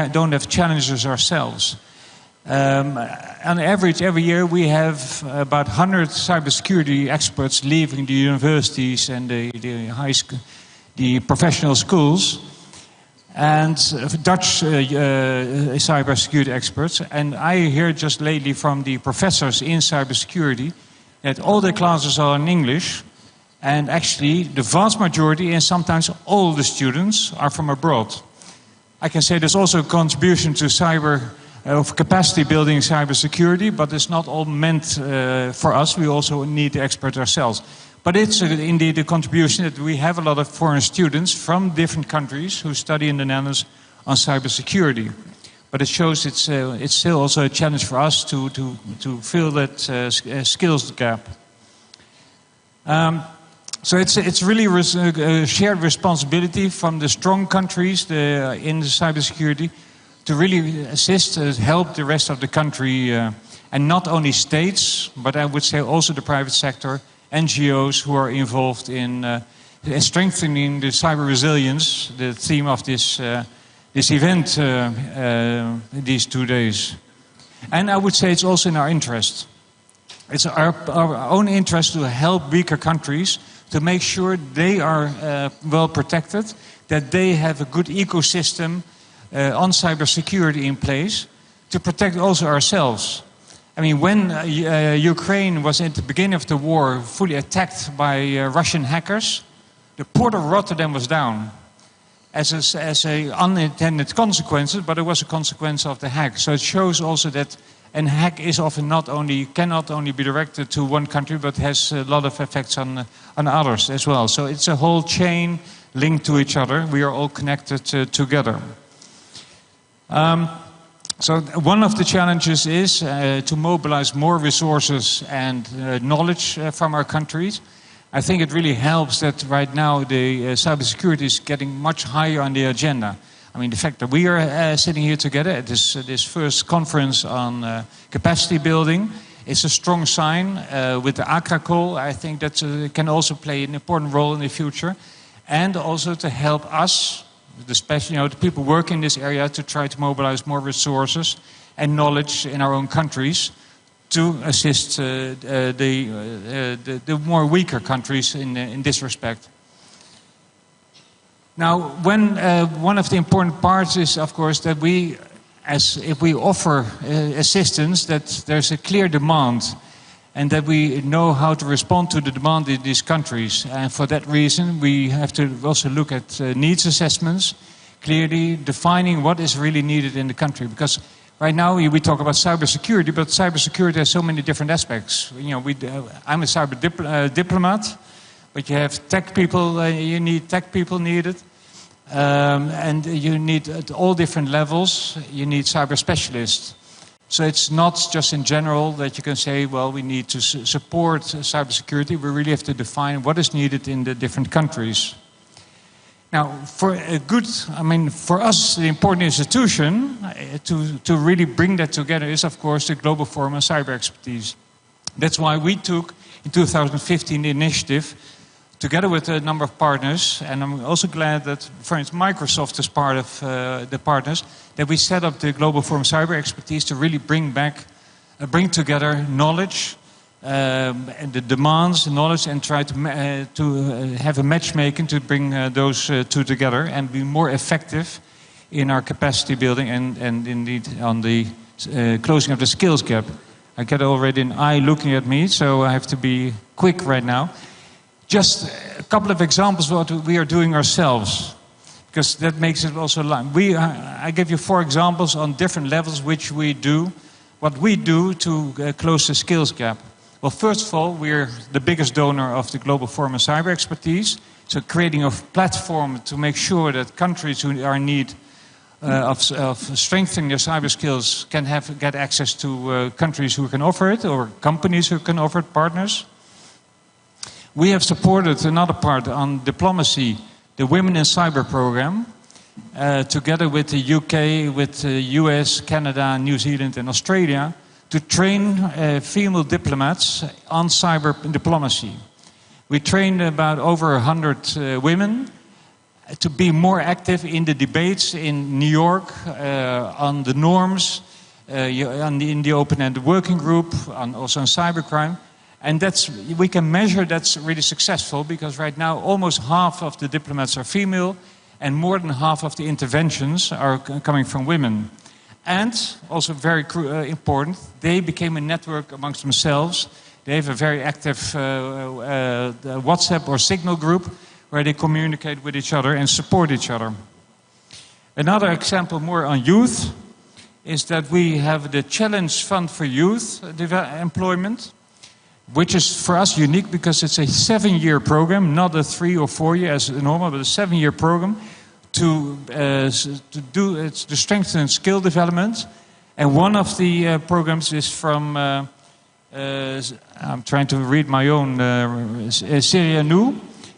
don't have challenges ourselves. On average, every year we have about 100 cybersecurity experts leaving the universities and the high school, the professional schools, and Dutch cybersecurity experts. And I hear just lately from the professors in cybersecurity that all their classes are in English, and actually the vast majority, and sometimes all the students, are from abroad. I can say there's also a contribution to of capacity building cybersecurity, but it's not all meant for us. We also need the experts ourselves. But it's indeed a contribution that we have a lot of foreign students from different countries who study in the Netherlands on cybersecurity. But it shows it's still also a challenge for us to fill that skills gap. So it's really a shared responsibility from the strong countries in the cybersecurity to really assist, help the rest of the country, and not only states, but I would say also the private sector, NGOs who are involved in strengthening the cyber resilience, the theme of this event these 2 days. And I would say it's also in our interest. It's our own interest to help weaker countries to make sure they are well protected, that they have a good ecosystem on cybersecurity in place to protect also ourselves. I mean, when Ukraine was at the beginning of the war fully attacked by Russian hackers, the port of Rotterdam was down as a unintended consequence, but it was a consequence of the hack. So it shows also that a hack is often cannot only be directed to one country, but has a lot of effects on others as well. So it's a whole chain linked to each other. We are all connected together. So one of the challenges is to mobilize more resources and knowledge from our countries. I think it really helps that right now the cybersecurity is getting much higher on the agenda. I mean, the fact that we are sitting here together at this first conference on capacity building is a strong sign. With the ACRA call, I think that can also play an important role in the future, and also to help us, especially the people working in this area, to try to mobilize more resources and knowledge in our own countries to assist the more weaker countries in this respect. Now, one of the important parts is, of course, that if we offer assistance, that there's a clear demand, and that we know how to respond to the demand in these countries. And for that reason, we have to also look at needs assessments, clearly defining what is really needed in the country. Because right now we talk about cybersecurity, but cybersecurity has so many different aspects. I'm a cyber diplomat, but you have tech people. You need tech people needed, and you need at all different levels. You need cyber specialists. So it's not just in general that you can say, well, we need to support cybersecurity. We really have to define what is needed in the different countries. Now, for us, the important institution to really bring that together is, of course, the Global Forum on Cyber Expertise. That's why we took, in 2015, the initiative, together with a number of partners, and I'm also glad that, for instance, Microsoft is part of the partners, that we set up the Global Forum Cyber Expertise to really bring together knowledge, and the demands, knowledge, and try to have a matchmaking to bring those two together and be more effective in our capacity building and indeed on the closing of the skills gap. I get already an eye looking at me, so I have to be quick right now. Just a couple of examples of what we are doing ourselves, because that makes it also live. I give you 4 examples on different levels what we do to close the skills gap. Well, first of all, we're the biggest donor of the Global Forum on Cyber Expertise, so creating a platform to make sure that countries who are in need of strengthening their cyber skills can get access to countries who can offer it, or companies who can offer it, partners. We have supported another part on diplomacy, the Women in Cyber program, together with the UK, with the US, Canada, New Zealand and Australia, to train female diplomats on cyber diplomacy. We trained about over 100 women, to be more active in the debates in New York on the norms, in the open-ended working group, also on cybercrime. And we can measure that's really successful, because right now almost half of the diplomats are female, and more than half of the interventions are coming from women. And also very important, they became a network amongst themselves. They have a very active WhatsApp or Signal group where they communicate with each other and support each other. Another example more on youth is that we have the Challenge Fund for Youth Employment, which is for us unique because it's a 7-year program, not a 3 or 4 year as normal, but a 7-year program to strengthen skill development. And one of the programs is from, I'm trying to read my own, Syria.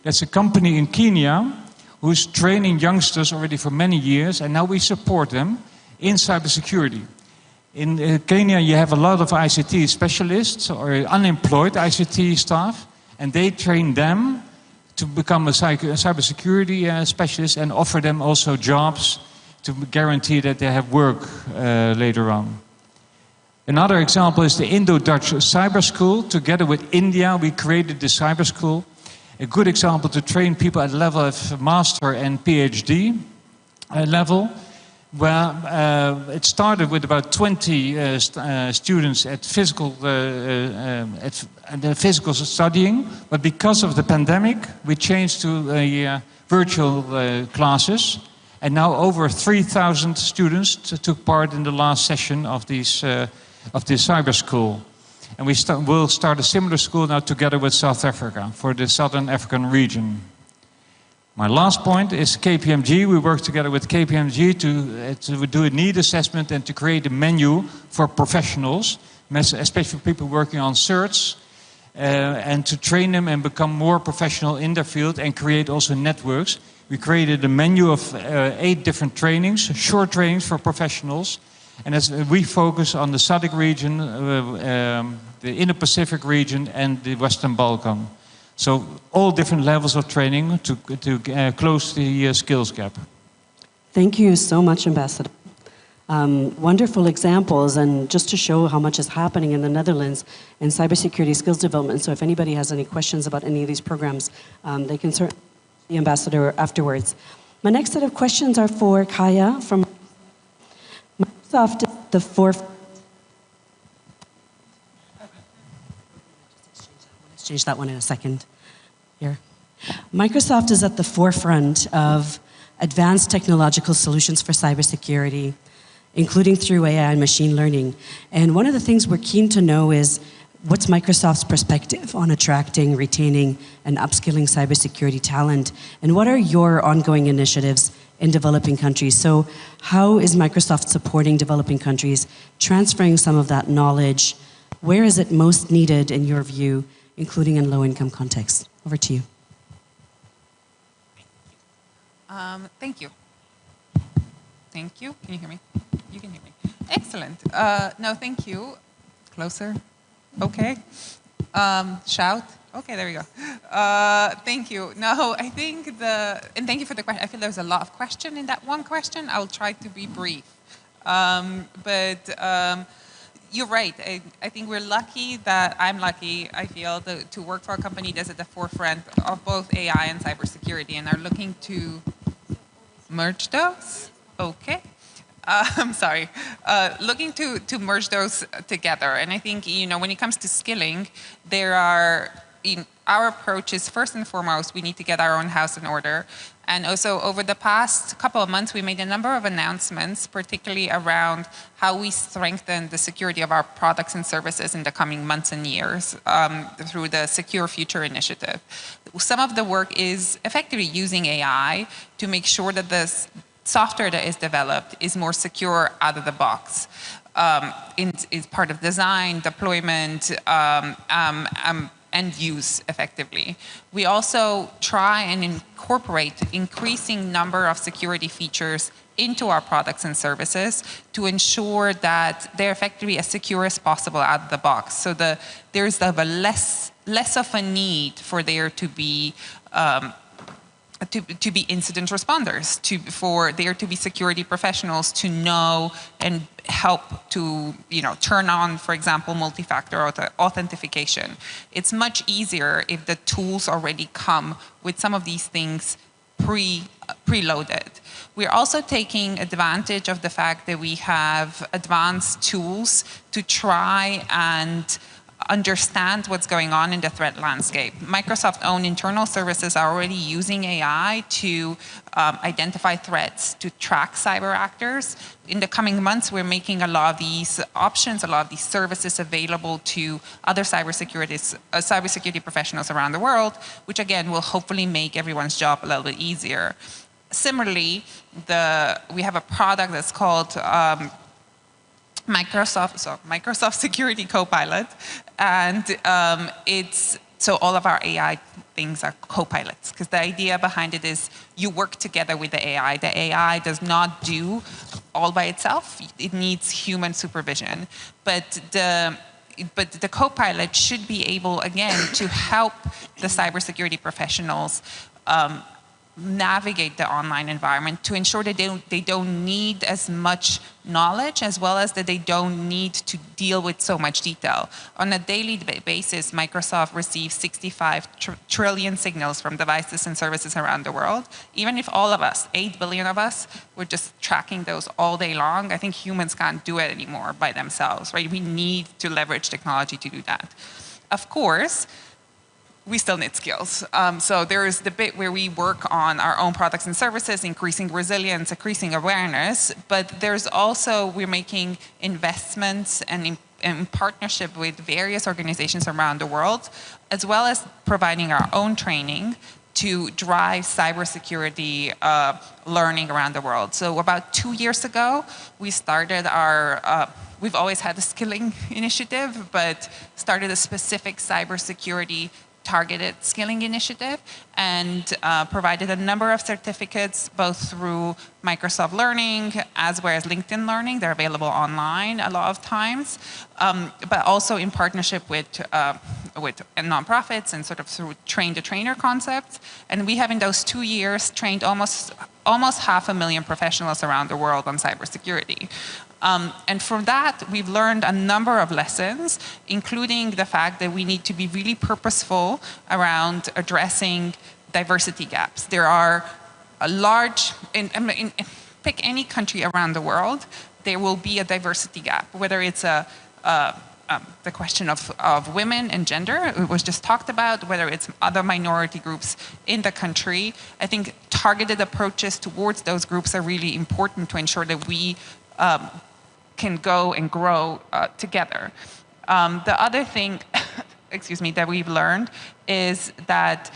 That's a company in Kenya who's training youngsters already for many years, and now we support them in cybersecurity. In Kenya, you have a lot of ICT specialists or unemployed ICT staff, and they train them to become a cybersecurity specialist and offer them also jobs to guarantee that they have work later on. Another example is the Indo-Dutch Cyber School. Together with India, we created the Cyber School. A good example to train people at the level of master and PhD level. Well, it started with about 20 students at physical studying, but because of the pandemic, we changed to virtual classes, and now over 3,000 students took part in the last session of this cyber school. And we'll start a similar school now together with South Africa for the Southern African region. My last point is KPMG. We work together with KPMG to do a need assessment and to create a menu for professionals, especially for people working on certs, and to train them and become more professional in their field and create also networks. We created a menu of 8 different trainings, short trainings for professionals. And as we focus on the SADC region, the Indo-Pacific region, and the Western Balkan. So all different levels of training to close the skills gap. Thank you so much, Ambassador. Wonderful examples, and just to show how much is happening in the Netherlands in cybersecurity skills development. So if anybody has any questions about any of these programs, they can certainly ask the Ambassador afterwards. My next set of questions are for Kaja from Microsoft at the forefront. Let's change that one in a second. Here. Microsoft is at the forefront of advanced technological solutions for cybersecurity, including through AI and machine learning. And one of the things we're keen to know is what's Microsoft's perspective on attracting, retaining, and upskilling cybersecurity talent? And what are your ongoing initiatives in developing countries? So how is Microsoft supporting developing countries, transferring some of that knowledge? Where is it most needed in your view, including in low-income contexts? Over to you. Thank you. Thank you. Can you hear me? You can hear me. Excellent. No, thank you. Closer. Okay. Shout. Okay, there we go. Thank you. No, I think and thank you for the question. I feel there's a lot of question in that one question. I'll try to be brief. You're right. I think we're lucky that I'm lucky, I feel, to work for a company that's at the forefront of both AI and cybersecurity and are looking to merge those. Okay. I'm sorry. Looking to merge those together. And I think, when it comes to skilling, our approach is first and foremost, we need to get our own house in order. And also over the past couple of months, we made a number of announcements, particularly around how we strengthen the security of our products and services in the coming months and years through the Secure Future Initiative. Some of the work is effectively using AI to make sure that the software that is developed is more secure out of the box. Is part of design, deployment, and use effectively. We also try and incorporate increasing number of security features into our products and services to ensure that they're effectively as secure as possible out of the box. So there's less of a need for there to be to be incident responders, for there to be security professionals to know and help to turn on, for example, multi-factor authentication. It's much easier if the tools already come with some of these things preloaded. We're also taking advantage of the fact that we have advanced tools to try and understand what's going on in the threat landscape. Microsoft's own internal services are already using AI to identify threats, to track cyber actors. In the coming months, we're making a lot of these options, a lot of these services available to other cybersecurity professionals around the world, which again will hopefully make everyone's job a little bit easier. Similarly, we have a product that's called Microsoft Security Copilot, and so all of our AI things are copilots, because the idea behind it is you work together with the AI. The AI does not do all by itself. It needs human supervision, but the copilot should be able, again, to help the cybersecurity professionals navigate the online environment, to ensure that they don't need as much knowledge, as well as that they don't need to deal with so much detail. On a daily basis, Microsoft receives 65 trillion signals from devices and services around the world. Even if all of us, 8 billion of us, were just tracking those all day long, I think humans can't do it anymore by themselves, right? We need to leverage technology to do that. Of course, we still need skills. So there is the bit where we work on our own products and services, increasing resilience, increasing awareness, but there's also, we're making investments and in partnership with various organizations around the world, as well as providing our own training to drive cybersecurity learning around the world. So about 2 years ago, we started our, we've always had a skilling initiative, but started a specific cybersecurity targeted skilling initiative, and provided a number of certificates both through Microsoft Learning as well as LinkedIn Learning. They're available online a lot of times, but also in partnership with nonprofits and sort of through train-the-trainer concepts. And we have in those 2 years trained almost 500,000 professionals around the world on cybersecurity. And from that, we've learned a number of lessons, including the fact that we need to be really purposeful around addressing diversity gaps. There are a large, pick any country around the world, there will be a diversity gap, whether it's the question of women and gender, it was just talked about, whether it's other minority groups in the country. I think targeted approaches towards those groups are really important to ensure that we can go and grow together. The other thing, excuse me, that we've learned is that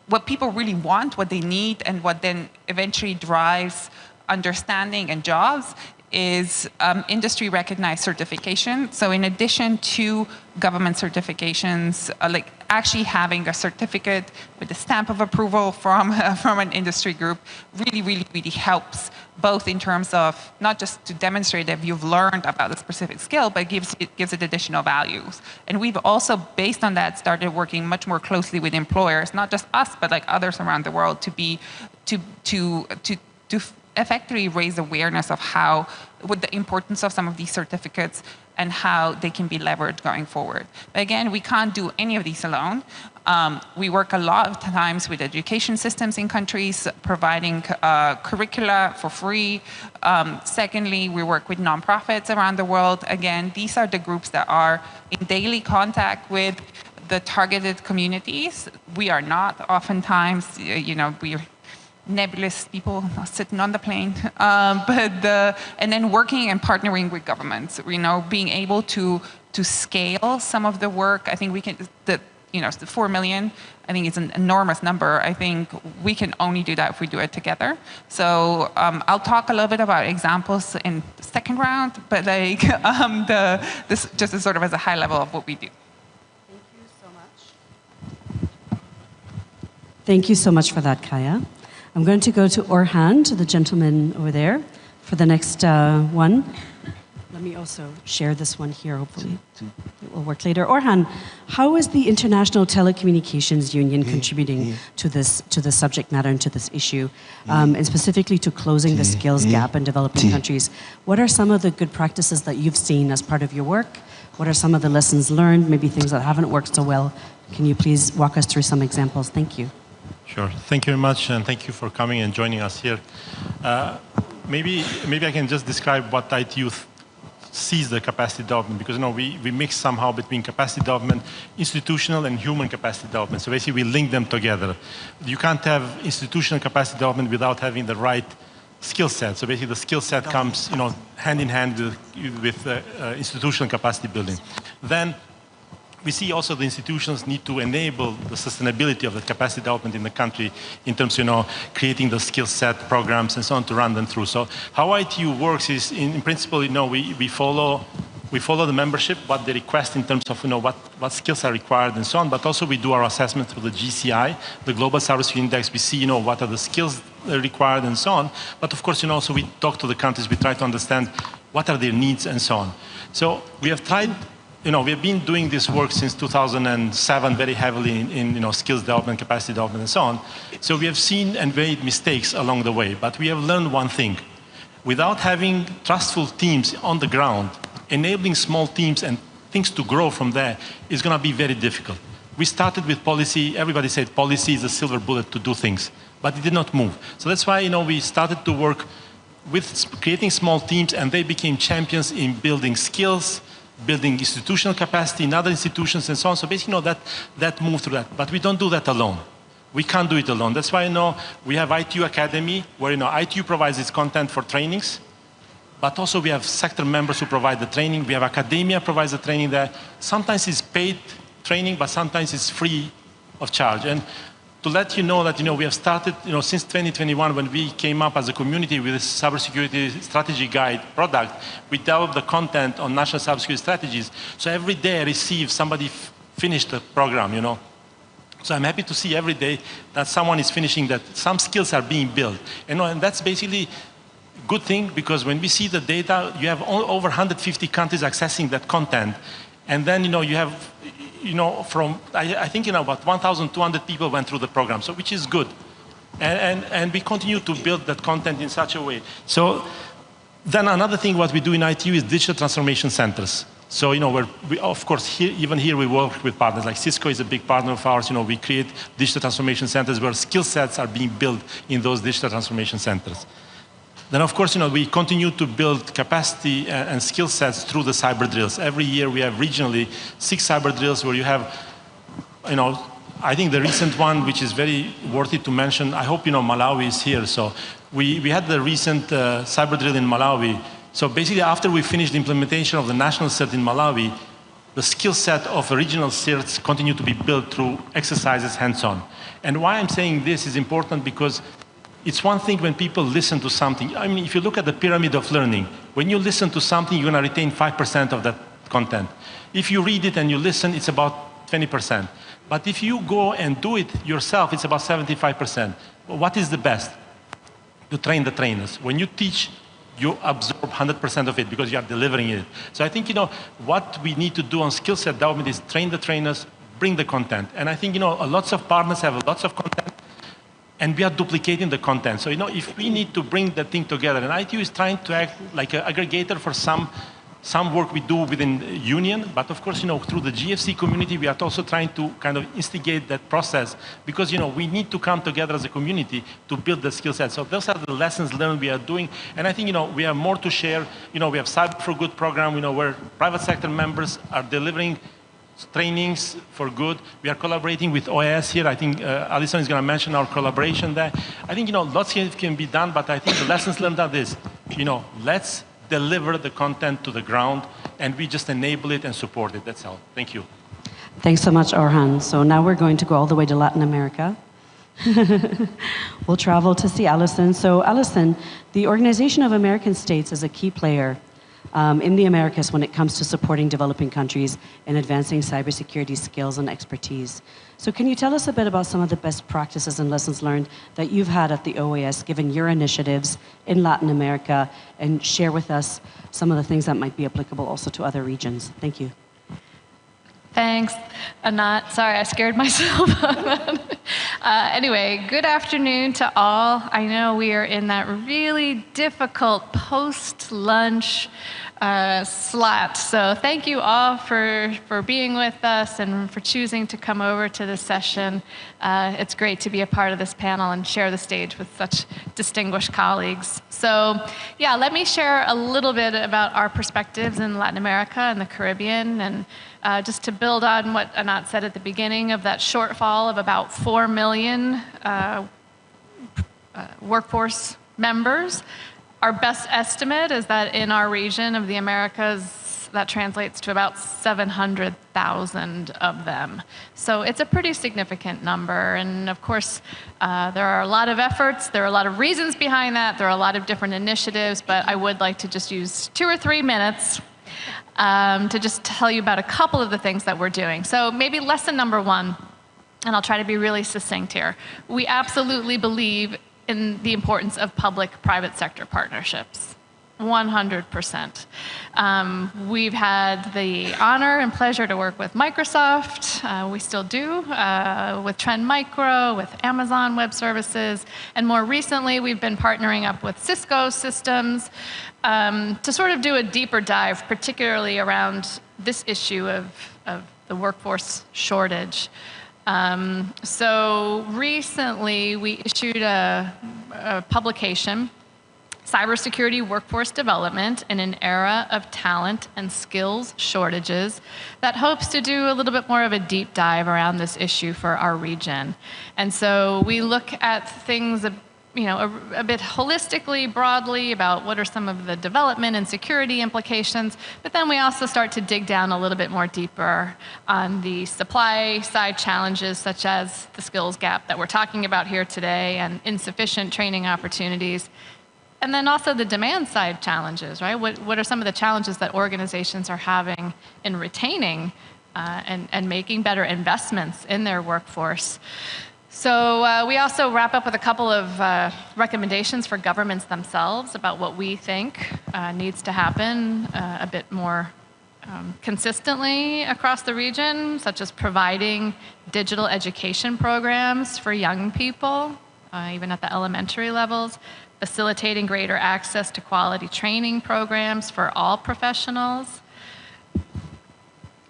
what people really want, what they need, and what then eventually drives understanding and jobs is industry recognized certification. So in addition to government certifications, like actually having a certificate with a stamp of approval from an industry group really helps, both in terms of not just to demonstrate that you've learned about a specific skill, but it gives it additional values. And we've also, based on that, started working much more closely with employers, not just us, but like others around the world, to effectively raise awareness of what the importance of some of these certificates and how they can be leveraged going forward. But again, we can't do any of these alone. We work a lot of times with education systems in countries, providing curricula for free. Secondly, we work with nonprofits around the world. Again, these are the groups that are in daily contact with the targeted communities. We are not oftentimes, we're nebulous people sitting on the plane, and then working and partnering with governments. Being able to scale some of the work. I think we can. The 4 million. I think it's an enormous number. I think we can only do that if we do it together. So I'll talk a little bit about examples in the second round, but this just is sort of as a high level of what we do. Thank you so much. Thank you so much for that, Kaja. I'm going to go to Orhan, to the gentleman over there, for the next one. Let me also share this one here, hopefully. It we'll work later. Orhan, how is the International Telecommunications Union contributing to this subject matter and to this issue, and specifically to closing the skills gap in developing countries? What are some of the good practices that you've seen as part of your work? What are some of the lessons learned, maybe things that haven't worked so well? Can you please walk us through some examples? Thank you. Sure. Thank you very much, and thank you for coming and joining us here. Maybe I can just describe what ITU sees the capacity development, because we mix somehow between capacity development, institutional and human capacity development. So basically we link them together. You can't have institutional capacity development without having the right skill set. So basically the skill set comes hand in hand with institutional capacity building. Then we see also the institutions need to enable the sustainability of the capacity development in the country in terms of creating the skill set programs and so on to run them through. So how ITU works is, in principle, we follow the membership, what they request in terms of what skills are required and so on, but also we do our assessment through the GCI, the Global Cybersecurity Index. We see what are the skills required and so on. But of course, also we talk to the countries, we try to understand what are their needs and so on. So we have tried. We have been doing this work since 2007 very heavily in skills development, capacity development, and so on. So we have seen and made mistakes along the way, but we have learned one thing. Without having trustful teams on the ground, enabling small teams and things to grow from there is going to be very difficult. We started with policy. Everybody said policy is a silver bullet to do things, but it did not move. So that's why we started to work with creating small teams, and they became champions in building skills, building institutional capacity in other institutions and so on. So basically, that moved through that. But we don't do that alone. We can't do it alone. That's why we have ITU Academy, where ITU provides its content for trainings, but also we have sector members who provide the training. We have academia provides the training there. Sometimes it's paid training, but sometimes it's free of charge. And to let you know that we have started since 2021, when we came up as a community with this cybersecurity strategy guide product, we developed the content on national cybersecurity strategies. So every day I receive somebody finish the program. So I'm happy to see every day that someone is finishing, that some skills are being built. And that's basically a good thing, because when we see the data, you have over 150 countries accessing that content, and then you have. I think about 1,200 people went through the program, so which is good, and we continue to build that content in such a way. So then another thing what we do in ITU is digital transformation centers. So of course even here we work with partners like Cisco is a big partner of ours. We create digital transformation centers where skill sets are being built in those digital transformation centers. Then, of course, we continue to build capacity and skill sets through the cyber drills. Every year we have regionally 6 cyber drills where you have, I think the recent one, which is very worthy to mention, I hope Malawi is here. So we had the recent cyber drill in Malawi. So basically, after we finished the implementation of the national CERT in Malawi, the skill set of regional CERTs continue to be built through exercises hands-on. And why I'm saying this is important, because it's one thing when people listen to something. I mean, if you look at the pyramid of learning, when you listen to something, you're going to retain 5% of that content. If you read it and you listen, it's about 20%. But if you go and do it yourself, it's about 75%. What is the best? You train the trainers. When you teach, you absorb 100% of it because you are delivering it. So I think, what we need to do on skill set development is train the trainers, bring the content. And I think, lots of partners have lots of content, and we are duplicating the content. So, if we need to bring the thing together, and ITU is trying to act like an aggregator for some work we do within the union, but of course, through the GFC community, we are also trying to kind of instigate that process, because, we need to come together as a community to build the skill set. So those are the lessons learned we are doing. And I think, we have more to share. We have Cyber for Good program, where private sector members are delivering trainings for good. We are collaborating with OAS here. I think Alisson is going to mention our collaboration there. I think, lots can be done, but I think the lessons learned are this. Let's deliver the content to the ground, and we just enable it and support it. That's all. Thank you. Thanks so much, Orhan. So now we're going to go all the way to Latin America. We'll travel to see Alisson. So Alisson, the Organization of American States is a key player in the Americas when it comes to supporting developing countries and advancing cybersecurity skills and expertise. So can you tell us a bit about some of the best practices and lessons learned that you've had at the OAS, given your initiatives in Latin America, and share with us some of the things that might be applicable also to other regions? Thank you. Thanks, Anat. Sorry, I scared myself. Anyway, good afternoon to all. I know we are in that really difficult post-lunch slot. So thank you all for being with us and for choosing to come over to this session. It's great to be a part of this panel and share the stage with such distinguished colleagues. So yeah, let me share a little bit about our perspectives in Latin America and the Caribbean, and just to build on what Anat said at the beginning of that shortfall of about 4 million workforce members. Our best estimate is that in our region of the Americas, that translates to about 700,000 of them. So it's a pretty significant number. And of course, there are a lot of efforts, there are a lot of reasons behind that, there are a lot of different initiatives, but I would like to just use 2 or 3 minutes to just tell you about a couple of the things that we're doing. So maybe lesson number 1, and I'll try to be really succinct here. We absolutely believe in the importance of public-private sector partnerships, 100%. We've had the honor and pleasure to work with Microsoft, we still do, with Trend Micro, with Amazon Web Services, and more recently we've been partnering up with Cisco Systems to sort of do a deeper dive, particularly around this issue of the workforce shortage. So recently we issued a publication, Cybersecurity Workforce Development in an Era of Talent and Skills Shortages, that hopes to do a little bit more of a deep dive around this issue for our region. And so we look at things a bit holistically, broadly, about what are some of the development and security implications, but then we also start to dig down a little bit more deeper on the supply side challenges, such as the skills gap that we're talking about here today and insufficient training opportunities. And then also the demand side challenges, right? What are some of the challenges that organizations are having in retaining and making better investments in their workforce? So we also wrap up with a couple of recommendations for governments themselves about what we think needs to happen a bit more consistently across the region, such as providing digital education programs for young people, even at the elementary levels, facilitating greater access to quality training programs for all professionals.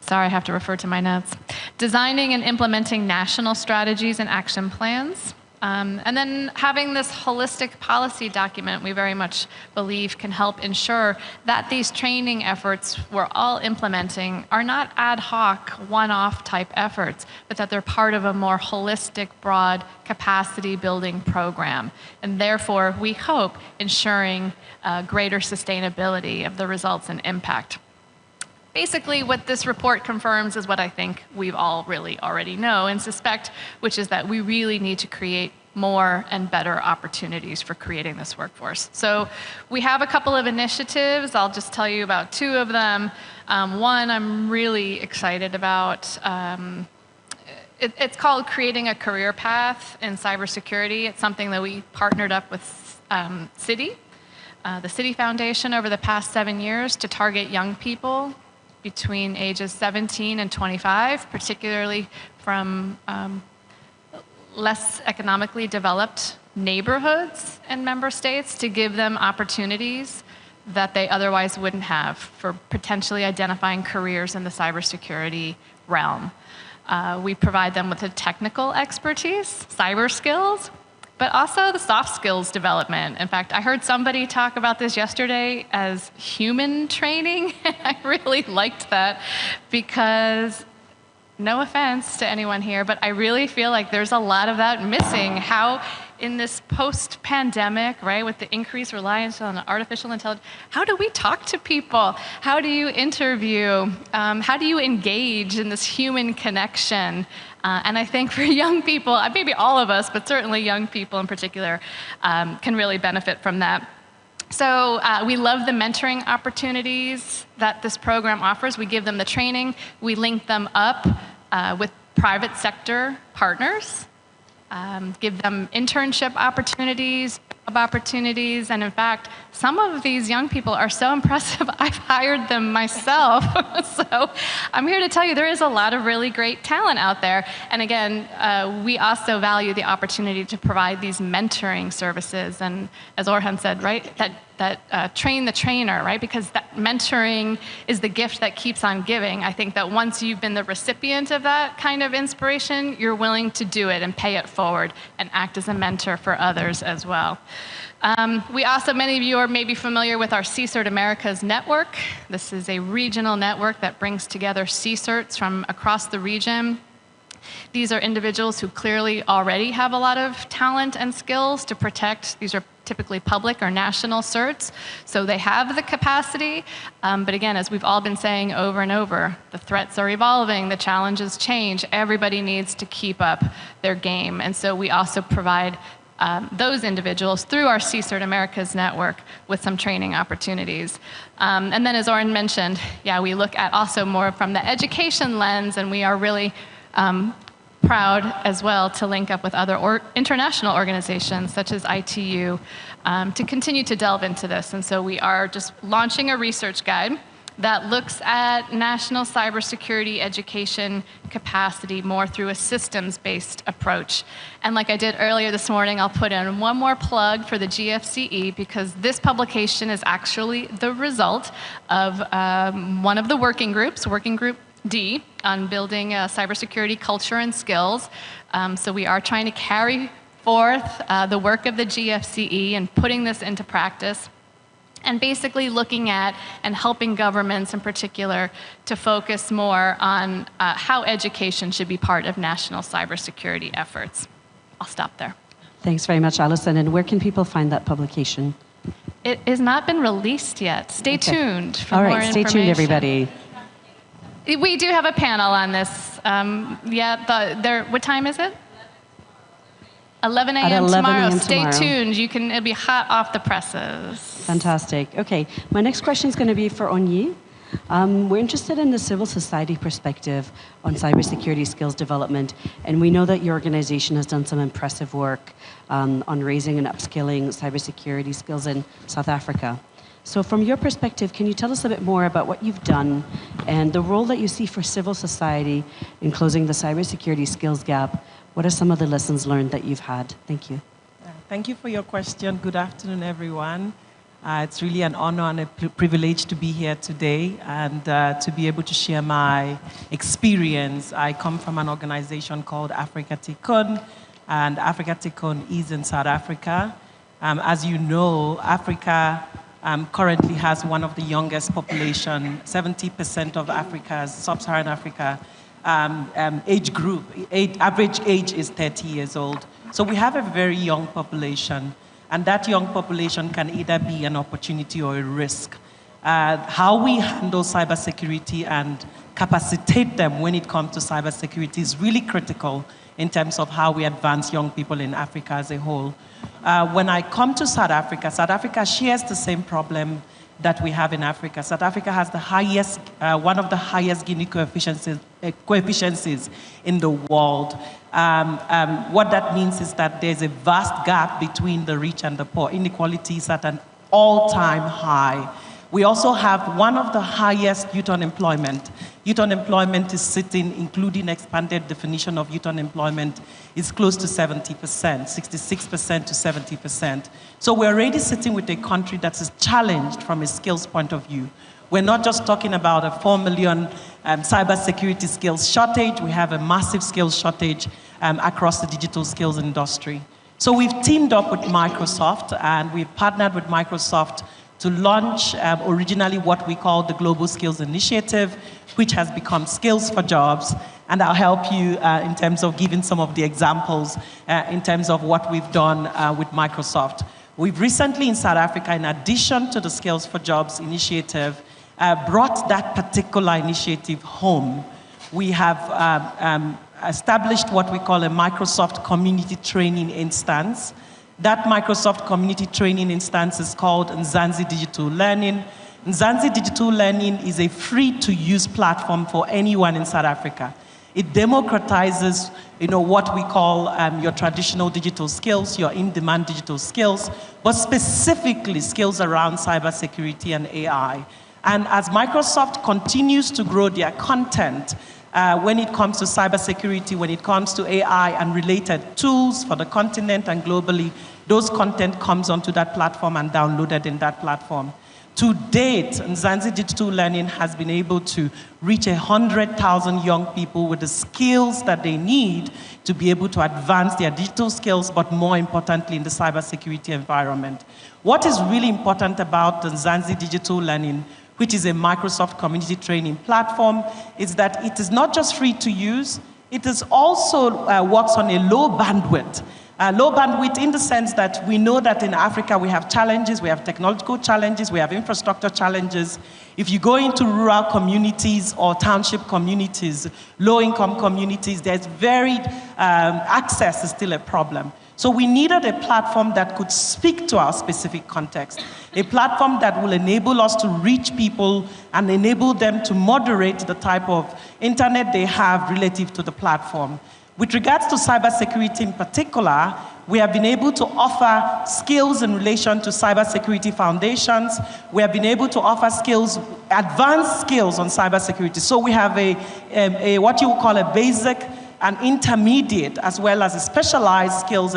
Sorry, I have to refer to my notes. Designing and implementing national strategies and action plans. And then having this holistic policy document, we very much believe can help ensure that these training efforts we're all implementing are not ad hoc, one-off type efforts, but that they're part of a more holistic, broad capacity building program. And therefore, we hope ensuring greater sustainability of the results and impact. Basically, what this report confirms is what I think we've all really already know and suspect, which is that we really need to create more and better opportunities for creating this workforce. So we have a couple of initiatives. I'll just tell you about 2 of them. One I'm really excited about. It's called Creating a Career Path in Cybersecurity. It's something that we partnered up with Citi, the Citi Foundation, over the past 7 years to target young people between ages 17 and 25, particularly from less economically developed neighborhoods in member states, to give them opportunities that they otherwise wouldn't have for potentially identifying careers in the cybersecurity realm. We provide them with the technical expertise, cyber skills, but also the soft skills development. In fact, I heard somebody talk about this yesterday as human training. I really liked that because, no offense to anyone here, but I really feel like there's a lot of that missing. How in this post-pandemic, right, with the increased reliance on artificial intelligence, how do we talk to people? How do you interview? How do you engage in this human connection? And I think for young people, maybe all of us, but certainly young people in particular, can really benefit from that. So we love the mentoring opportunities that this program offers. We give them the training. We link them up with private sector partners give them internship opportunities, job opportunities, and in fact, some of these young people are so impressive, I've hired them myself. So I'm here to tell you there is a lot of really great talent out there. And again, we also value the opportunity to provide these mentoring services. And as Orhan said, right, that train the trainer, right? Because that mentoring is the gift that keeps on giving. I think that once you've been the recipient of that kind of inspiration, you're willing to do it and pay it forward and act as a mentor for others as well. We also, many of you are maybe familiar with our CSIRT Americas network. This is a regional network that brings together CSIRTs from across the region. These are individuals who clearly already have a lot of talent and skills to protect. These are typically public or national certs, so they have the capacity. But again, as we've all been saying over and over, the threats are evolving, the challenges change. Everybody needs to keep up their game. And so we also provide those individuals through our CSIRT Americas network with some training opportunities. And then as Orhan mentioned, yeah, we look at also more from the education lens, and we are really proud as well to link up with other international organizations such as ITU to continue to delve into this. And so we are just launching a research guide that looks at national cybersecurity education capacity more through a systems-based approach. And like I did earlier this morning, I'll put in one more plug for the GFCE, because this publication is actually the result of one of the working groups, Working Group D, on building cybersecurity culture and skills. So we are trying to carry forth the work of the GFCE and putting this into practice, and basically looking at and helping governments in particular to focus more on how education should be part of national cybersecurity efforts. I'll stop there. Thanks very much, Alisson. And where can people find that publication? It has not been released yet. Stay tuned for more information. Stay tuned, everybody. We do have a panel on this. What time is it? 11 a.m. tomorrow. Stay tuned. It'll be hot off the presses. Fantastic. Okay, my next question is going to be for Oyinye. We're interested in the civil society perspective on cybersecurity skills development, and we know that your organization has done some impressive work on raising and upskilling cybersecurity skills in South Africa. So from your perspective, can you tell us a bit more about what you've done and the role that you see for civil society in closing the cybersecurity skills gap? What are some of the lessons learned that you've had? Thank you. Thank you for your question. Good afternoon, everyone. It's really an honor and a privilege to be here today and to be able to share my experience. I come from an organization called Africa Tikkun, and Africa Tikkun is in South Africa. As you know, Africa currently has one of the youngest population. 70% of Africa's, sub-Saharan Africa, age group, average age is 30 years old. So we have a very young population, and that young population can either be an opportunity or a risk. How we handle cybersecurity and capacitate them when it comes to cybersecurity is really critical in terms of how we advance young people in Africa as a whole. When I come to South Africa shares the same problem that we have in Africa. South Africa has the highest, one of the highest Gini coefficients in the world. What that means is that there's a vast gap between the rich and the poor. Inequality is at an all-time high. We also have one of the highest youth unemployment. Youth unemployment is sitting, including expanded definition of youth unemployment, is close to 70%, 66% to 70%. So we're already sitting with a country that is challenged from a skills point of view. We're not just talking about a 4 million cybersecurity skills shortage. We have a massive skills shortage across the digital skills industry. So we've teamed up with Microsoft, and we've partnered with Microsoft to launch originally what we call the Global Skills Initiative, which has become Skills for Jobs. And I'll help you in terms of giving some of the examples in terms of what we've done with Microsoft. We've recently in South Africa, in addition to the Skills for Jobs initiative, brought that particular initiative home. We have established what we call a Microsoft Community Training Instance. That Microsoft Community Training Instance is called Nzansi Digital Learning. Nzansi Digital Learning is a free-to-use platform for anyone in South Africa. It democratizes, what we call your traditional digital skills, your in-demand digital skills, but specifically skills around cybersecurity and AI. And as Microsoft continues to grow their content, when it comes to cybersecurity, when it comes to AI and related tools for the continent and globally, those content comes onto that platform and downloaded in that platform. To date, Mzansi Digital Learning has been able to reach 100,000 young people with the skills that they need to be able to advance their digital skills, but more importantly, in the cybersecurity environment. What is really important about the Mzansi Digital Learning, which is a Microsoft community training platform, is that it is not just free to use, it is also works on a low bandwidth. Low bandwidth in the sense that we know that in Africa we have challenges, we have technological challenges, we have infrastructure challenges. If you go into rural communities or township communities, low-income communities, there's varied access is still a problem. So we needed a platform that could speak to our specific context, a platform that will enable us to reach people and enable them to moderate the type of internet they have relative to the platform. With regards to cybersecurity in particular, we have been able to offer skills in relation to cybersecurity foundations. We have been able to offer skills, advanced skills on cybersecurity. So we have a what you would call a basic, an intermediate, as well as a specialized skills,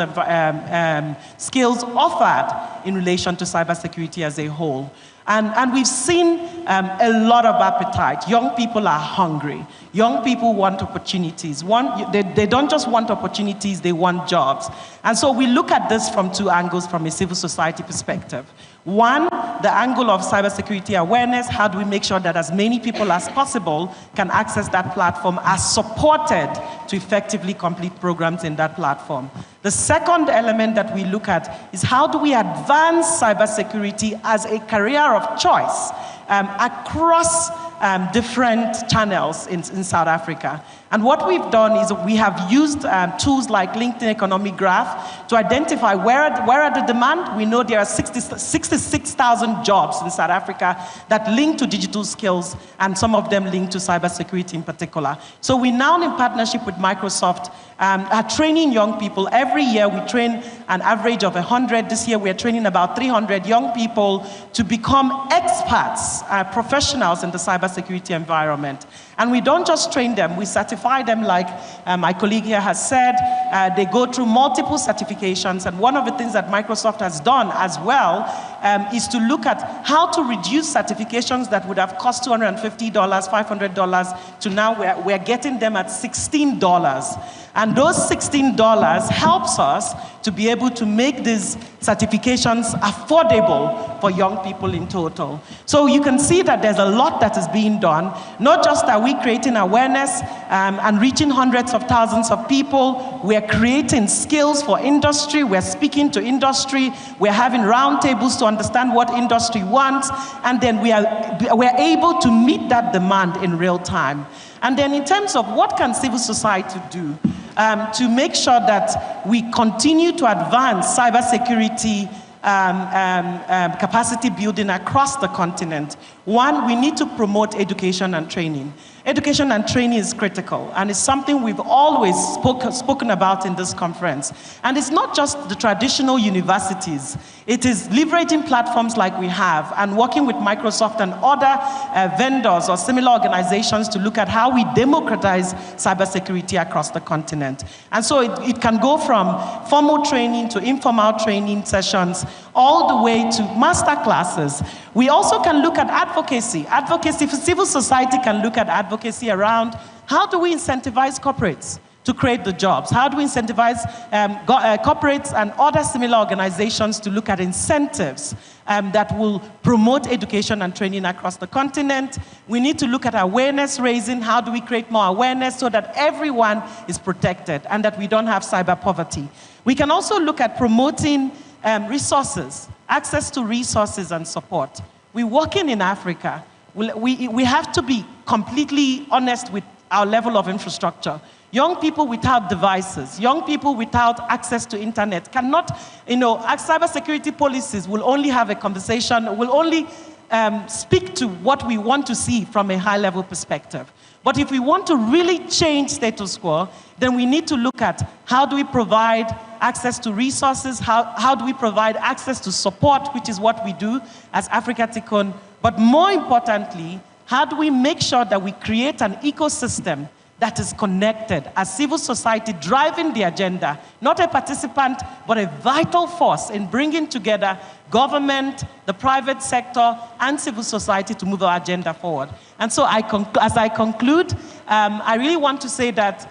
skills offered in relation to cybersecurity as a whole. And we've seen a lot of appetite. Young people are hungry. Young people want opportunities. They don't just want opportunities, they want jobs. And so we look at this from two angles from a civil society perspective. One, the angle of cybersecurity awareness. How do we make sure that as many people as possible can access that platform as supported to effectively complete programs in that platform? The second element that we look at is how do we advance cybersecurity as a career of choice across different channels in South Africa. And what we've done is we have used tools like LinkedIn Economic Graph to identify where are the demand. We know there are 66,000 jobs in South Africa that link to digital skills, and some of them link to cybersecurity in particular. So we now, in partnership with Microsoft, are training young people. Every year we train an average of 100. This year we are training about 300 young people to become experts, professionals in the cybersecurity environment. And we don't just train them, we certify them like my colleague here has said. They go through multiple certifications, and one of the things that Microsoft has done as well is to look at how to reduce certifications that would have cost $250, $500 to now we're getting them at $16. And those $16 helps us to be able to make these certifications affordable for young people in total. So you can see that there's a lot that is being done. Not just are we creating awareness and reaching hundreds of thousands of people, we're creating skills for industry, we're speaking to industry, we're having roundtables to understand what industry wants, and then we're able to meet that demand in real time. And then in terms of what can civil society do to make sure that we continue to advance cybersecurity capacity building across the continent. One, we need to promote education and training. Education and training is critical, and it's something we've always spoken about in this conference. And it's not just the traditional universities. It is leveraging platforms like we have and working with Microsoft and other vendors or similar organizations to look at how we democratize cybersecurity across the continent. And so it can go from formal training to informal training sessions, all the way to master classes. We also can look at advocacy. Advocacy for civil society can look at advocacy around how do we incentivize corporates to create the jobs? How do we incentivize corporates and other similar organizations to look at incentives that will promote education and training across the continent? We need to look at awareness raising. How do we create more awareness so that everyone is protected and that we don't have cyber poverty? We can also look at promoting resources, access to resources and support. We're working in Africa. We have to be completely honest with our level of infrastructure. Young people without devices, young people without access to internet cannot, cybersecurity policies will only have a conversation, will only speak to what we want to see from a high-level perspective. But if we want to really change status quo, then we need to look at how do we provide access to resources, how do we provide access to support, which is what we do as Africa Tikkun, but more importantly, how do we make sure that we create an ecosystem that is connected as civil society driving the agenda, not a participant, but a vital force in bringing together government, the private sector, and civil society to move our agenda forward. And so as I conclude, I really want to say that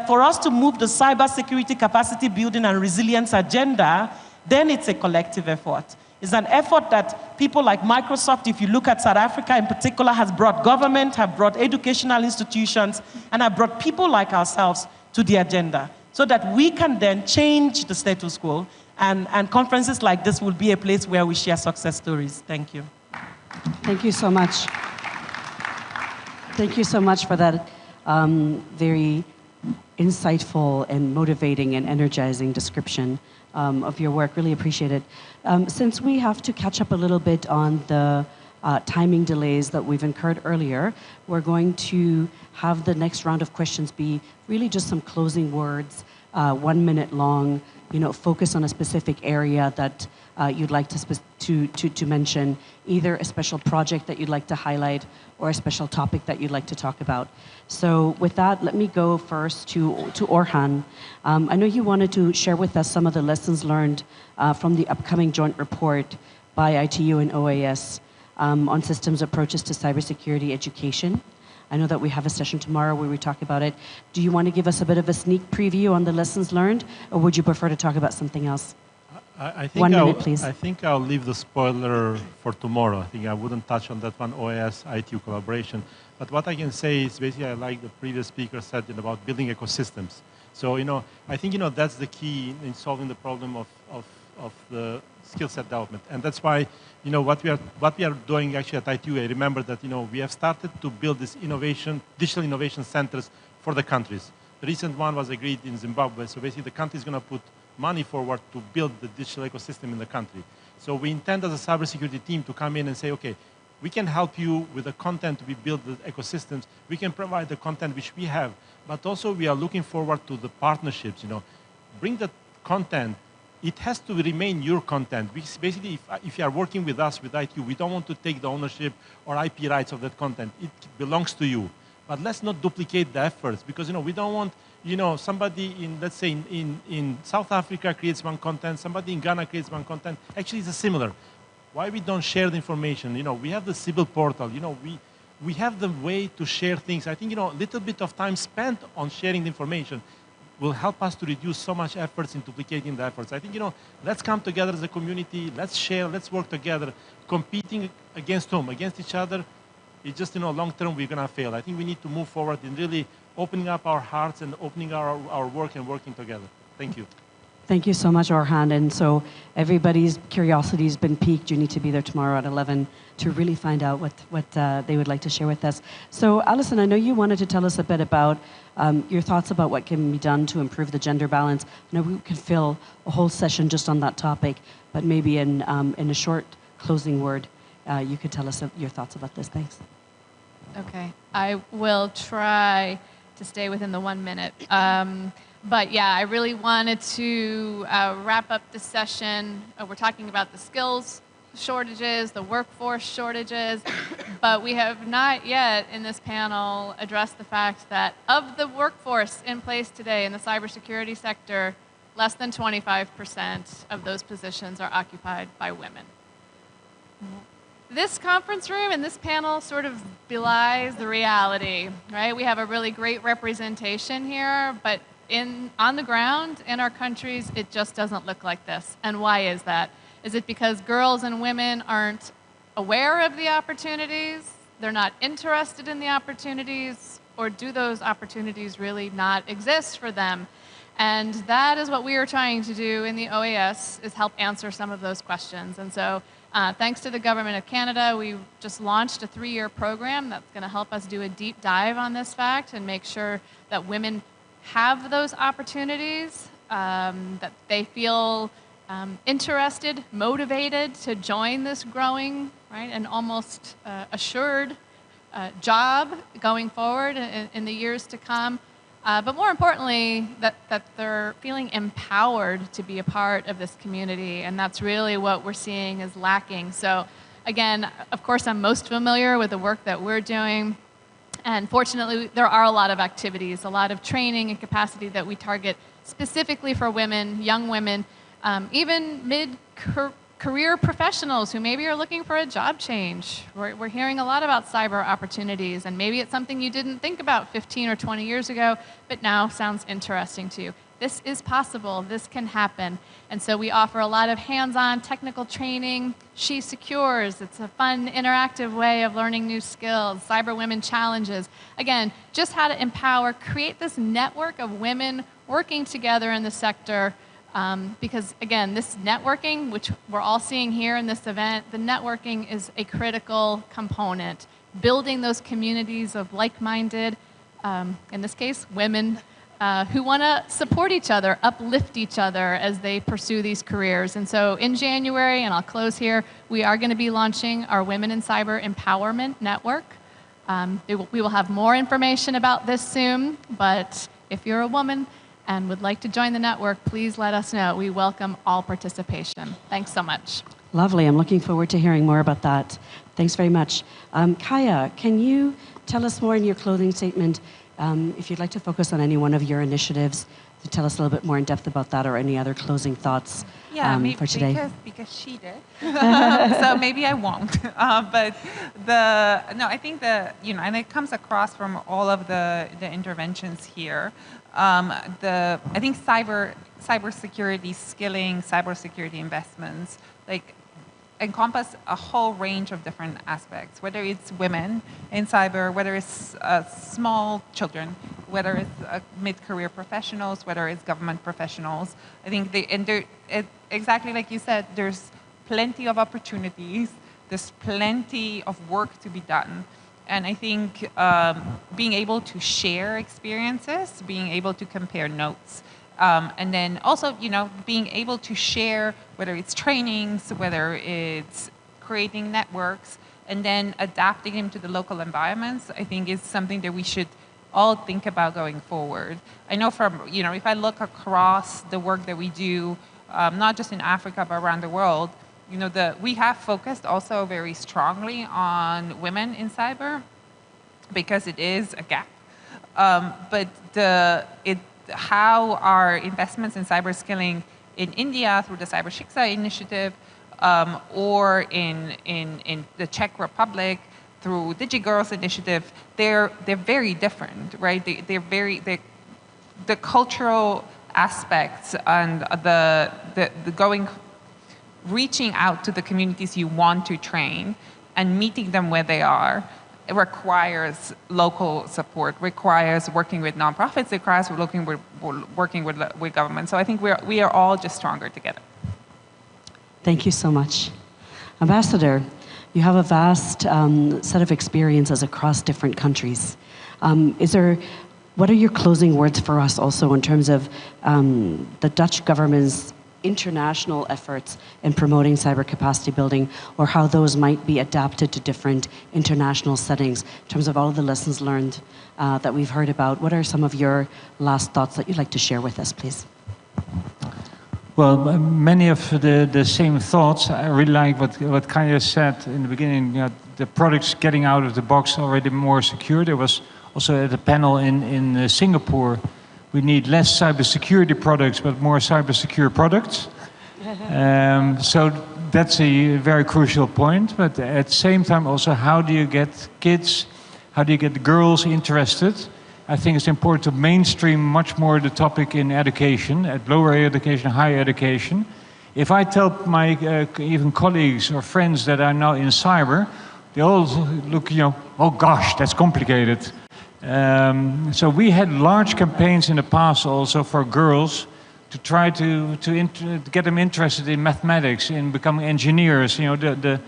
for us to move the cybersecurity capacity building and resilience agenda, then it's a collective effort. It's an effort that people like Microsoft, if you look at South Africa in particular, has brought government, have brought educational institutions, and have brought people like ourselves to the agenda so that we can then change the status quo, and conferences like this will be a place where we share success stories. Thank you. Thank you so much. Thank you so much for that very insightful and motivating and energizing description of your work. Really appreciate it. Since we have to catch up a little bit on the timing delays that we've incurred earlier, we're going to have the next round of questions be really just some closing words, 1 minute long, focus on a specific area that you'd like to mention, either a special project that you'd like to highlight or a special topic that you'd like to talk about. So with that, let me go first to Orhan. I know you wanted to share with us some of the lessons learned from the upcoming joint report by ITU and OAS on systems approaches to cybersecurity education. I know that we have a session tomorrow where we talk about it. Do you want to give us a bit of a sneak preview on the lessons learned, or would you prefer to talk about something else? I think 1 minute, please. I think I'll leave the spoiler for tomorrow. I think I wouldn't touch on that one, OAS, ITU collaboration. But what I can say is basically I like the previous speaker said about building ecosystems. So, I think, that's the key in solving the problem of the skill set development. And that's why, what we are doing actually at ITU, I remember that, we have started to build this digital innovation centers for the countries. The recent one was agreed in Zimbabwe. So basically the country is going to put money forward to build the digital ecosystem in the country. So we intend as a cybersecurity team to come in and say, okay, we can help you with the content we build the ecosystems. We can provide the content which we have, but also we are looking forward to the partnerships. Bring the content. It has to remain your content. Because basically, if you are working with us, with ITU, we don't want to take the ownership or IP rights of that content. It belongs to you. But let's not duplicate the efforts because, we don't want, somebody in, let's say, in South Africa creates one content, somebody in Ghana creates one content. Actually, it's similar. Why we don't share the information? We have the Civil portal. We have the way to share things. I think, a little bit of time spent on sharing the information will help us to reduce so much efforts in duplicating the efforts. I think, let's come together as a community, let's share, let's work together. Competing against whom? Against each other, it's just, long term, we're going to fail. I think we need to move forward in really opening up our hearts and opening our work and working together. Thank you. Thank you so much, Orhan. And so everybody's curiosity has been piqued. You need to be there tomorrow at 11 to really find out what they would like to share with us. So, Alisson, I know you wanted to tell us a bit about your thoughts about what can be done to improve the gender balance. I know we could fill a whole session just on that topic, but maybe in a short closing word, you could tell us your thoughts about this. Thanks. Okay. I will try to stay within the 1 minute. But yeah, I really wanted to wrap up the session. We're talking about the skills shortages, the workforce shortages, but we have not yet in this panel addressed the fact that of the workforce in place today in the cybersecurity sector, less than 25% of those positions are occupied by women. This conference room and this panel sort of belies the reality, right? We have a really great representation here, but on the ground in our countries, it just doesn't look like this. And why is that? Is it because girls and women aren't aware of the opportunities? They're not interested in the opportunities? Or do those opportunities really not exist for them? And that is what we are trying to do in the OAS, is help answer some of those questions. And so thanks to the Government of Canada, we just launched a 3-year program that's going to help us do a deep dive on this fact and make sure that women have those opportunities, that they feel interested, motivated to join this growing right? An almost assured job going forward in the years to come. But more importantly, that they're feeling empowered to be a part of this community, and that's really what we're seeing is lacking. So again, of course, I'm most familiar with the work that we're doing, and fortunately, there are a lot of activities, a lot of training and capacity that we target specifically for women, young women, even mid-career professionals who maybe are looking for a job change. We're hearing a lot about cyber opportunities, and maybe it's something you didn't think about 15 or 20 years ago, but now sounds interesting to you. This is possible. This can happen. And so we offer a lot of hands-on technical training. She Secures. It's a fun, interactive way of learning new skills. Cyber Women Challenges. Again, just how to empower, create this network of women working together in the sector. Because, again, this networking, which we're all seeing here in this event, the networking is a critical component. Building those communities of like-minded, in this case, women, who want to support each other, uplift each other as they pursue these careers. And so in January, and I'll close here, we are going to be launching our Women in Cyber Empowerment Network. We will have more information about this soon, but if you're a woman and would like to join the network, please let us know. We welcome all participation. Thanks so much. Lovely. I'm looking forward to hearing more about that. Thanks very much. Kaja, can you tell us more in your closing statement, if you'd like to focus on any one of your initiatives, to tell us a little bit more in depth about that, or any other closing thoughts for today? Because she did. So maybe I won't. But I think and it comes across from all of the interventions here. I think cybersecurity skilling, cybersecurity investments, encompass a whole range of different aspects, whether it's women in cyber, whether it's small children, whether it's mid-career professionals, whether it's government professionals. I think exactly like you said, there's plenty of opportunities, there's plenty of work to be done. And I think being able to share experiences, being able to compare notes, and then also, being able to share, whether it's trainings, whether it's creating networks, and then adapting them to the local environments, I think is something that we should all think about going forward. I know from, if I look across the work that we do, not just in Africa, but around the world, we have focused also very strongly on women in cyber because it is a gap. But how our investments in cyber skilling in India through the Cyber Shiksha initiative, or in the Czech Republic through DigiGirls initiative, they're very different, right? The cultural aspects and the reaching out to the communities you want to train and meeting them where they are, it requires local support, requires working with nonprofits, requires working with government. So I think we are all just stronger together. Thank you so much. Ambassador, you have a vast set of experiences across different countries. What are your closing words for us also in terms of the Dutch government's international efforts in promoting cyber capacity building, or how those might be adapted to different international settings in terms of all of the lessons learned that we've heard about? What are some of your last thoughts that you'd like to share with us, please? Well, many of the same thoughts. I really like what Kaja said in the beginning. The products getting out of the box already more secure. There was also at the panel in Singapore, we need less cybersecurity products, but more cybersecure products. So that's a very crucial point. But at the same time also, how do you get kids, how do you get girls interested? I think it's important to mainstream much more the topic in education, at lower education, higher education. If I tell my even colleagues or friends that are now in cyber, they all look, oh gosh, that's complicated. So we had large campaigns in the past also for girls to try to get them interested in mathematics, in becoming engineers. To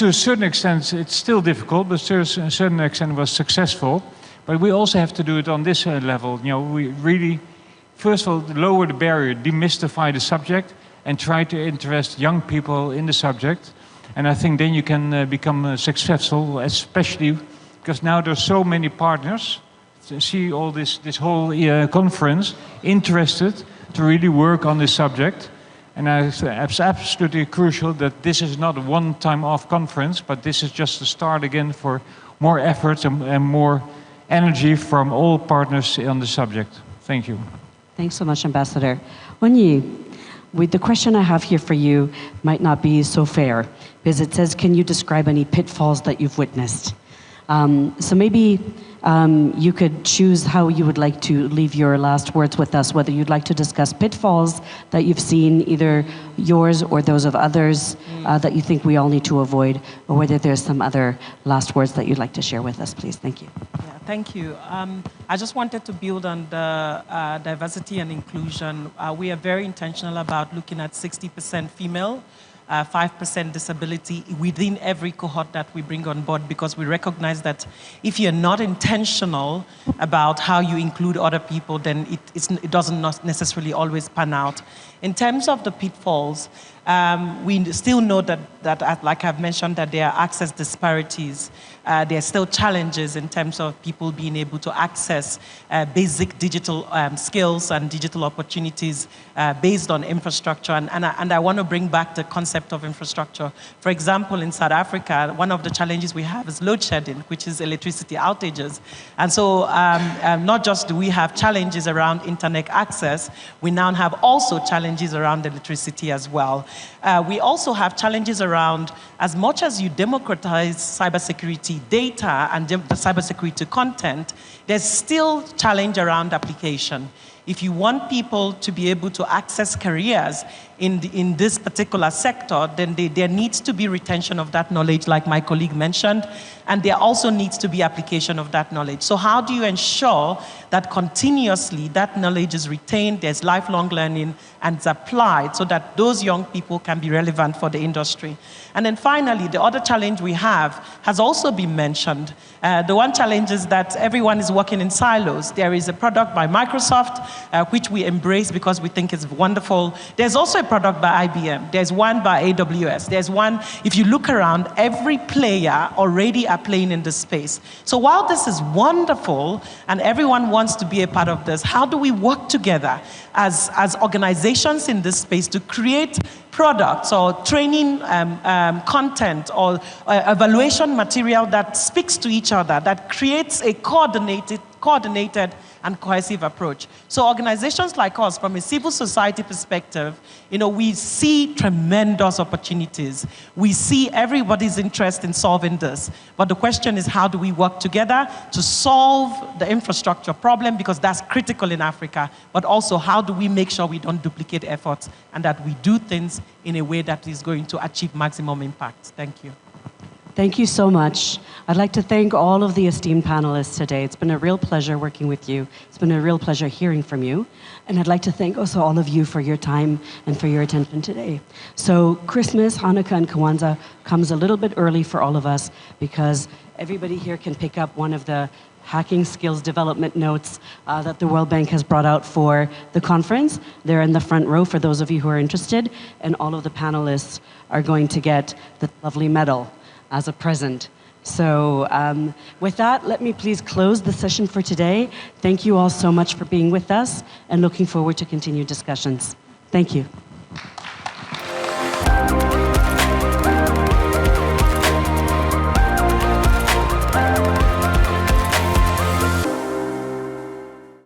a certain extent it's still difficult, but to a certain extent it was successful. But we also have to do it on this level. We really, first of all, lower the barrier, demystify the subject, and try to interest young people in the subject. And I think then you can become successful, especially because now there's so many partners. To see all this whole conference interested to really work on this subject. And it's absolutely crucial that this is not a one-time off conference, but this is just the start again for more efforts and more energy from all partners on the subject. Thank you. Thanks so much, Ambassador. Oyinye, the question I have here for you might not be so fair, because it says, can you describe any pitfalls that you've witnessed? So maybe you could choose how you would like to leave your last words with us, whether you'd like to discuss pitfalls that you've seen, either yours or those of others, that you think we all need to avoid, or whether there's some other last words that you'd like to share with us, please. Thank you. Yeah, thank you. I just wanted to build on the diversity and inclusion. We are very intentional about looking at 60% female, 5% disability within every cohort that we bring on board, because we recognize that if you're not intentional about how you include other people, then it doesn't necessarily always pan out. In terms of the pitfalls, we still know that, like I've mentioned, that there are access disparities. There are still challenges in terms of people being able to access basic digital skills and digital opportunities based on infrastructure. And I want to bring back the concept of infrastructure. For example, in South Africa, one of the challenges we have is load shedding, which is electricity outages. And so not just do we have challenges around internet access, we now have also challenges around electricity as well. We also have challenges around, as much as you democratize cybersecurity data and the cybersecurity content, there's still challenge around application. If you want people to be able to access careers in this particular sector, then there needs to be retention of that knowledge, like my colleague mentioned, and there also needs to be application of that knowledge. So how do you ensure that continuously that knowledge is retained, there's lifelong learning, and it's applied so that those young people can be relevant for the industry? And then finally, the other challenge we have has also been mentioned. The one challenge is that everyone is working in silos. There is a product by Microsoft, which we embrace because we think it's wonderful. There's also a product by IBM. There's one by AWS. There's one, if you look around, every player already are playing in this space. So while this is wonderful and everyone wants to be a part of this, how do we work together as organizations in this space to create products or training content or evaluation material that speaks to each other, that creates a coordinated and cohesive approach? So organizations like us, from a civil society perspective, we see tremendous opportunities. We see everybody's interest in solving this. But the question is, how do we work together to solve the infrastructure problem, because that's critical in Africa, but also how do we make sure we don't duplicate efforts and that we do things in a way that is going to achieve maximum impact? Thank you. Thank you so much. I'd like to thank all of the esteemed panelists today. It's been a real pleasure working with you. It's been a real pleasure hearing from you. And I'd like to thank also all of you for your time and for your attention today. So Christmas, Hanukkah, and Kwanzaa comes a little bit early for all of us, because everybody here can pick up one of the hacking skills development notes that the World Bank has brought out for the conference. They're in the front row for those of you who are interested, and all of the panelists are going to get the lovely medal as a present. So with that, let me please close the session for today. Thank you all so much for being with us, and looking forward to continued discussions. Thank you.